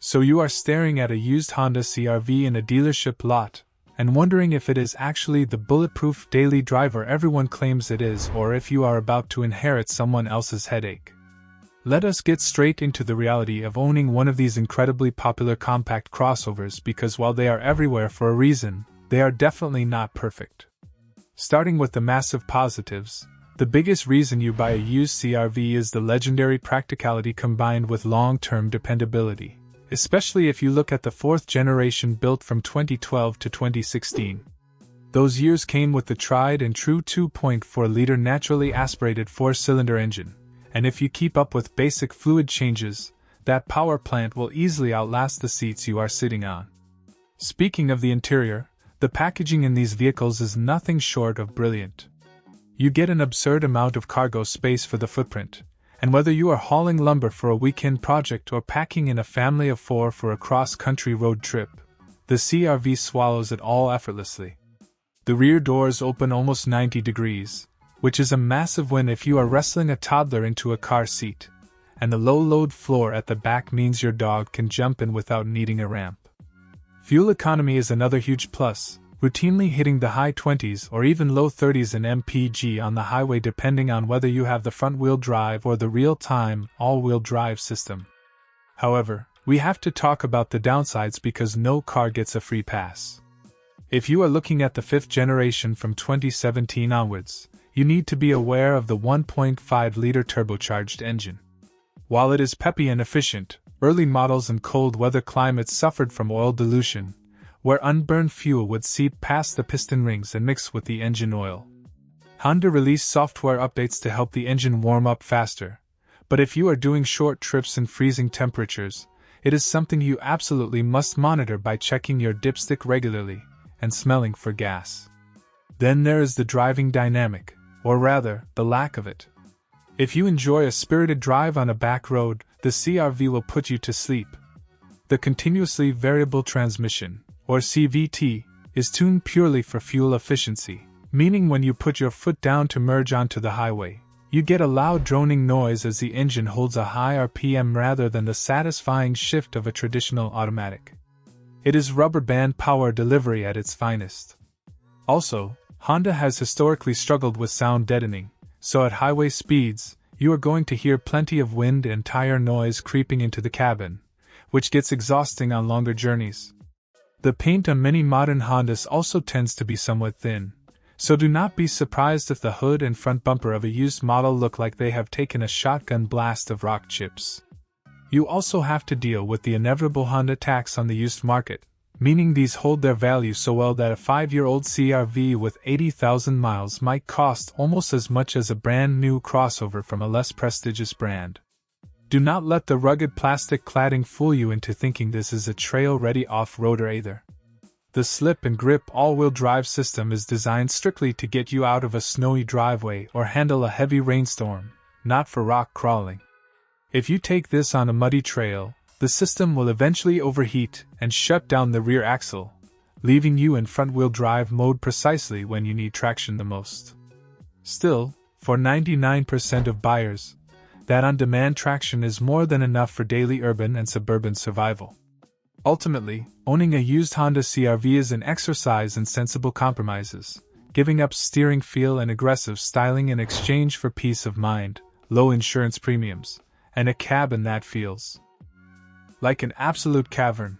So you are staring at a used Honda CR-V in a dealership lot, and wondering if it is actually the bulletproof daily driver everyone claims it is, or if you are about to inherit someone else's headache. Let us get straight into the reality of owning one of these incredibly popular compact crossovers, because while they are everywhere for a reason, they are definitely not perfect. Starting with the massive positives, the biggest reason you buy a used CR-V is the legendary practicality combined with long-term dependability, especially if you look at the fourth generation built from 2012 to 2016. Those years came with the tried and true 2.4-liter naturally aspirated four-cylinder engine, and if you keep up with basic fluid changes, that power plant will easily outlast the seats you are sitting on. Speaking of the interior, the packaging in these vehicles is nothing short of brilliant. You get an absurd amount of cargo space for the footprint, and whether you are hauling lumber for a weekend project or packing in a family of 4 for a cross-country road trip, the CR-V swallows it all effortlessly. The rear doors open almost 90 degrees, which is a massive win if you are wrestling a toddler into a car seat, and the low-load floor at the back means your dog can jump in without needing a ramp. Fuel economy is another huge plus, routinely hitting the high 20s or even low 30s in mpg on the highway depending on whether you have the front-wheel drive or the Real Time AWD drive system. However, we have to talk about the downsides because no car gets a free pass. If you are looking at the 5th generation from 2017 onwards, you need to be aware of the 1.5-liter turbocharged engine. While it is peppy and efficient, early models in cold weather climates suffered from oil dilution, where unburned fuel would seep past the piston rings and mix with the engine oil. Honda released software updates to help the engine warm up faster, but if you are doing short trips in freezing temperatures, it is something you absolutely must monitor by checking your dipstick regularly and smelling for gas. Then there is the driving dynamic, or rather, the lack of it. If you enjoy a spirited drive on a back road, the CR-V will put you to sleep. The continuously variable transmission, or CVT, is tuned purely for fuel efficiency, meaning when you put your foot down to merge onto the highway, you get a loud droning noise as the engine holds a high RPM rather than the satisfying shift of a traditional automatic. It is rubber band power delivery at its finest. Also, Honda has historically struggled with sound deadening, so at highway speeds, you are going to hear plenty of wind and tire noise creeping into the cabin, which gets exhausting on longer journeys. The paint on many modern Hondas also tends to be somewhat thin, so do not be surprised if the hood and front bumper of a used model look like they have taken a shotgun blast of rock chips. You also have to deal with the inevitable Honda tax on the used market, meaning these hold their value so well that a 5-year-old CR-V with 80,000 miles might cost almost as much as a brand new crossover from a less prestigious brand. Do not let the rugged plastic cladding fool you into thinking this is a trail-ready off-roader either. The slip and grip all-wheel drive system is designed strictly to get you out of a snowy driveway or handle a heavy rainstorm, not for rock crawling. If you take this on a muddy trail, the system will eventually overheat and shut down the rear axle, leaving you in front-wheel drive mode precisely when you need traction the most. Still, for 99% of buyers, that on-demand traction is more than enough for daily urban and suburban survival. Ultimately, owning a used Honda CR-V is an exercise in sensible compromises, giving up steering feel and aggressive styling in exchange for peace of mind, low insurance premiums, and a cabin that feels like an absolute cavern.